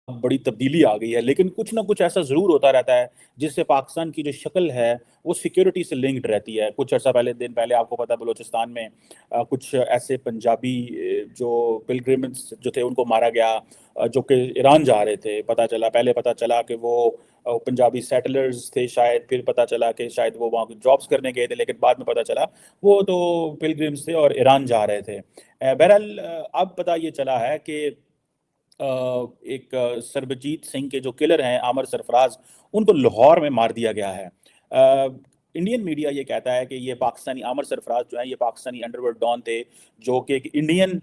बड़ी तब्दीली आ गई है, लेकिन कुछ ना कुछ ऐसा ज़रूर होता रहता है जिससे पाकिस्तान की जो शक्ल है वो सिक्योरिटी से लिंक्ड रहती है। कुछ अर्सा पहले दिन पहले आपको पता है बलूचिस्तान में कुछ ऐसे पंजाबी जो पिलग्रिम्स जो थे उनको मारा गया, जो कि ईरान जा रहे थे। पहले पता चला कि वो पंजाबी सेटलर्स थे शायद, फिर पता चला कि शायद वो वहाँ जॉब्स करने गए थे, लेकिन बाद में पता चला वो तो पिलग्रिम्स थे और ईरान जा रहे थे। बहरहाल अब पता ये चला है कि एक सरबजीत सिंह के जो किलर हैं आमिर सरफराज, उनको लाहौर में मार दिया गया है। इंडियन मीडिया ये कहता है कि ये पाकिस्तानी आमिर सरफराज जो है ये पाकिस्तानी अंडरवर्ल्ड डॉन थे, जो कि एक इंडियन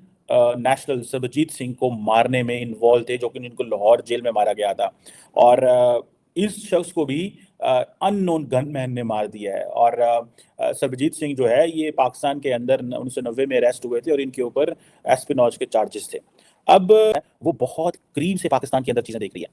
नेशनल सरबजीत सिंह को मारने में इन्वॉल्व थे, जो कि इनको लाहौर जेल में मारा गया था। और इस शख्स को भी अननोन गनमैन ने मार दिया है। और सरबजीत सिंह जो है ये पाकिस्तान के अंदर 1990 में अरेस्ट हुए थे और इनके ऊपर एस्पिनॉज के चार्जेस थे। अब वो बहुत करीब से पाकिस्तान के अंदर चीजें देख रही है।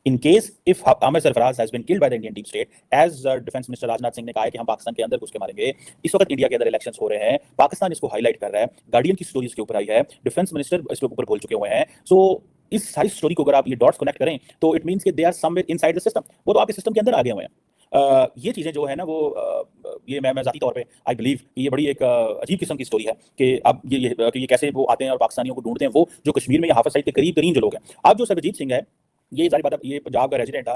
In case if Aamir Sarfaraz has been killed by the Indian deep state, as defence minister Rajnath Singh ने कहा है कि हम पाकिस्तान के अंदर घुस के मारेंगे। इस वक्त इंडिया के अंदर इलेक्शंस हो रहे हैं, पाकिस्तान इसको हाईलाइट कर रहा है, गार्डियन की स्टोरी इसके ऊपर आई है, डिफेंस मिनिस्टर इसके ऊपर बोल चुके हुए हैं। सो इस सारी स्टोरी को अगर आप ये डॉट्स कनेक्ट करें तो इट मींस कि they are somewhere inside the system, वो तो आपके सिस्टम के अंदर आ गए हुए हैं। ये चीज़ें जो है ना वो ये मैं ज़ाती तौर पे आई बिलीव ये बड़ी एक अजीब किस्म की स्टोरी है कि अब ये कैसे वो आते हैं और पाकिस्तानियों को ढूंढते हैं, वो जो कश्मीर में हाफिज सईद के करीब तरीन जो लोग हैं। अब जो सरबजीत सिंह है ये जारी बात है, ये पंजाब का रेजिडेंट था,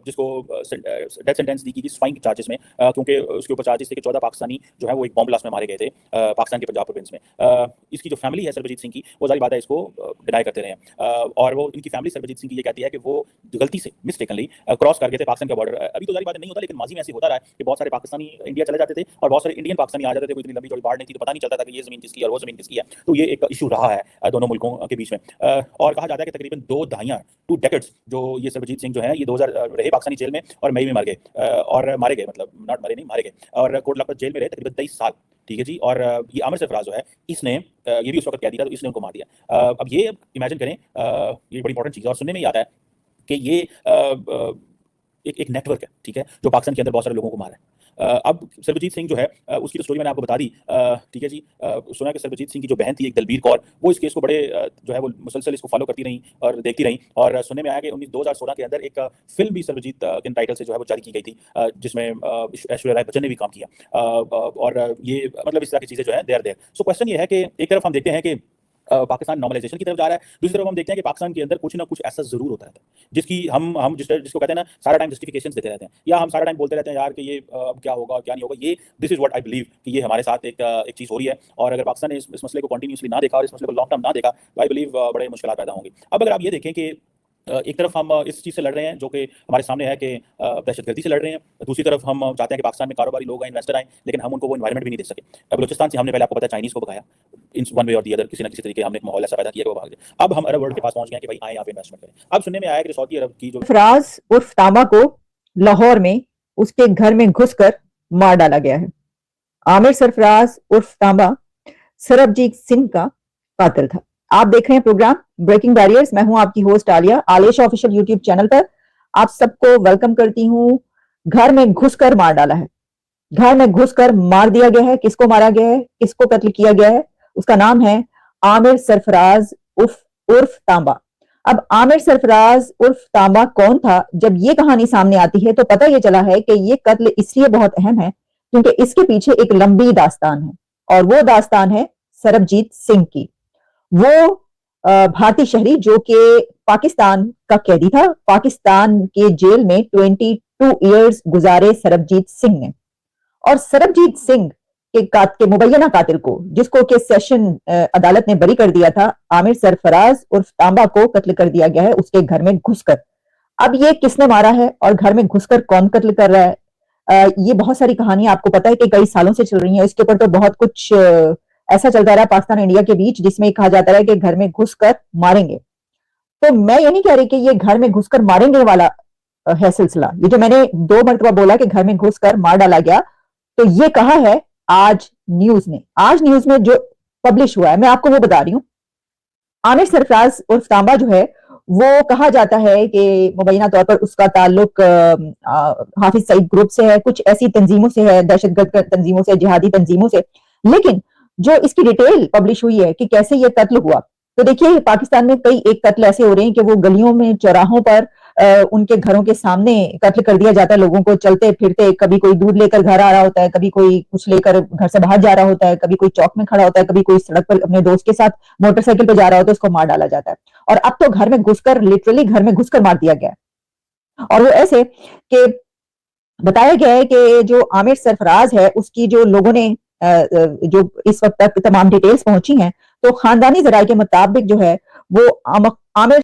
जिसको डेथ सेंटेंस दी गई थी स्वाइन चार्जेस में, क्योंकि उसके ऊपर चार्जेस थे कि 14 पाकिस्तानी जो है वो एक बॉम्ब ब्लास्ट में मारे गए थे पाकिस्तान के पंजाब प्रोविंस में। इसकी जो फैमिली है सरबजीत सिंह की, वो जारी बात है इसको डिनाई करते रहे हैं। और वो इनकी फैमिली सरबजीत सिंह की ये कहती है कि वो गलती से मिस्टेकनली क्रॉस कर गए थे पाकिस्तान का बॉर्डर। अभी तो जारी बात नहीं होता, लेकिन माजी में ऐसे होता रहा है कि बहुत सारे पाकिस्तानी इंडिया चले जाते थे और बहुत सारे इंडियन पाकिस्तानी आ जाते थे। कोई इतनी लंबी चौड़ी बाढ़ नहीं थी तो पता नहीं चलता था कि ये जमीन किसकी है और वो जमीन किसकी है। तो ये एक इशू रहा है दोनों मुल्कों के बीच में। और कहा जाता है कि तकरीबन 2 दहाइयां 2 डेकेड्स जो ये सरबजीत सिंह जो है ये 2000 रहे पाकिस्तानी जेल में और मई में मर गए, और मारे गए, मतलब नॉट मरे नहीं मारे गए, और कोट लखपत जेल में रहे तकरीबन 23 साल। ठीक है जी। और ये आमिर सरफराज जो है इसने ये भी उस वक्त कैदी था तो इसने उनको मार दिया। अब ये इमेजिन करें, ये बड़ी इंपॉर्टेंट चीज़ है और सुनने में ही आता है कि ये एक नेटवर्क है, ठीक है, जो पाकिस्तान के अंदर बहुत सारे लोगों को मारा है। अब सरबजीत सिंह जो है उसकी तो स्टोरी मैंने आपको बता दी, ठीक है जी। सुना कि सरबजीत सिंह की जो बहन थी एक दलबीर कौर, वो इस केस को बड़े जो है वो मुसलसल इसको फॉलो करती रही और देखती रही। और सुनने में आया कि 2016 के अंदर एक फिल्म भी सरबजीत के टाइटल से जो है वो जारी की गई थी, जिसमें ऐश्वर्या राय बच्चन ने भी काम किया। और ये मतलब इस तरह की चीज़ें जो है देर देर। सो क्वेश्चन ये है कि एक तरफ हम देखते हैं कि पाकिस्तान नॉर्मलाइजेशन की तरफ जा रहा है, दूसरी तरफ हम देखते हैं कि पाकिस्तान के अंदर कुछ ना कुछ ऐसा जरूर होता रहता है जिसकी हम जिसको कहते हैं ना सारा टाइम जस्टिफिकेशंस देते रहते हैं, या हम सारा टाइम बोलते रहते हैं यार कि ये अब क्या होगा और क्या नहीं होगा। ये this is what I believe कि ये हमारे साथ एक चीज़ हो रही है। और अगर पाकिस्तान ने इस मसले को कंटिन्यूसली ना देखा और इस मसले को लॉन्ग टर्म ना देखा तो आई बिलीव बड़े मुश्किल पैदा होंगी। अब अगर आप ये देखें कि एक तरफ हम इस चीज़ से लड़ रहे हैं जो कि हमारे सामने है कि दहशतगर्दी से लड़ रहे हैं, दूसरी तरफ हम चाहते हैं कि पाकिस्तान में कारोबारी लोग आए, इन्वेस्टर आए, लेकिन हम उनको वो इन्वायरमेंट भी नहीं दे सके। बलूचिस्तान से हमने पहले आपको पता है चाइनीज़ को भगाया, इन वन वे और दी अदर, किसी ना किसी तरीके हमने एक माहौल ऐसा पैदा किया कि वो भाग गए। अब हम अरब वर्ल्ड के पास पहुंच गए कि भाई आए यहाँ पे इन्वेस्टमेंट करें। अब सुनने में आया कि सऊदी अरब की जो फराज उर्फ तांबा को लाहौर में उसके घर में घुसकर मार डाला गया है। आमिर सरफराज उर्फ तांबा सरबजीत सिंह का कातिल था। आप देख रहे हैं प्रोग्राम ब्रेकिंग बैरियर्स। मैं हूं आपकी host Alia, Alesh official YouTube channel पर आप सबको वेलकम करती हूं। घर में घुसकर मार डाला है, घर में घुसकर मार दिया गया है। किसको मारा गया है, किसको कत्ल किया गया है? उसका नाम है आमिर सरफराज उर्फ तांबा। अब आमिर सरफराज उर्फ तांबा कौन था? जब ये कहानी सामने आती है तो पता ये चला है कि ये कत्ल इसलिए बहुत अहम है क्योंकि इसके पीछे एक लंबी दास्तान है, और वो दास्तान है सरबजीत सिंह की। वो भारतीय शहरी जो कि पाकिस्तान का कैदी था, पाकिस्तान के जेल में 22 इयर्स गुजारे सरबजीत सिंह ने। और सरबजीत सिंह के मुबैना कातिल को, जिसको कि सेशन अदालत ने बरी कर दिया था, आमिर सरफराज उर्फ तांबा को कत्ल कर दिया गया है उसके घर में घुसकर। अब ये किसने मारा है और घर में घुसकर कौन कत्ल कर रहा है? ये बहुत सारी कहानियां आपको पता है कि कई सालों से चल रही हैं। इसके ऊपर तो बहुत कुछ ऐसा चलता रहा पाकिस्तान इंडिया के बीच, जिसमें कहा जाता है कि घर में घुसकर मारेंगे। तो मैं ये नहीं कह रही कि ये घर में घुसकर मारेंगे वाला है सिलसिला। ये जो मैंने 2 मरतबा बोला कि घर में घुसकर मार डाला गया, तो ये कहा है आज न्यूज ने। आज न्यूज में जो पब्लिश हुआ है मैं आपको वो बता रही हूँ। आमिर सरफराज उर्फ तांबा जो है वो कहा जाता है कि मुबैना तौर पर उसका ताल्लुक हाफिज सईद ग्रुप से है, कुछ ऐसी तंजीमों से है, दहशतगर्द तंजीमों से, जिहादी तंजीमों से। लेकिन जो इसकी डिटेल पब्लिश हुई है कि कैसे ये कत्ल हुआ, तो देखिए पाकिस्तान में कई एक कत्ल ऐसे हो रहे हैं कि वो गलियों में, चौराहों पर, उनके घरों के सामने कत्ल कर दिया जाता है लोगों को चलते फिरते। कभी कोई दूध लेकर घर आ रहा होता है, कभी कोई कुछ लेकर घर से बाहर जा रहा होता है, कभी कोई चौक में खड़ा होता है, कभी कोई सड़क पर अपने दोस्त के साथ मोटरसाइकिल पर जा रहा होता है, उसको मार डाला जाता है। और अब तो घर में घुसकर, लिटरली घर में घुसकर मार दिया गया है। और वो ऐसे कि बताया गया है कि जो आमिर सरफराज है उसकी जो लोगों ने जो इस वक्त तक तमाम डिटेल्स पहुंची हैं, तो खानदानी जराये के मुताबिक जो है वो आमिर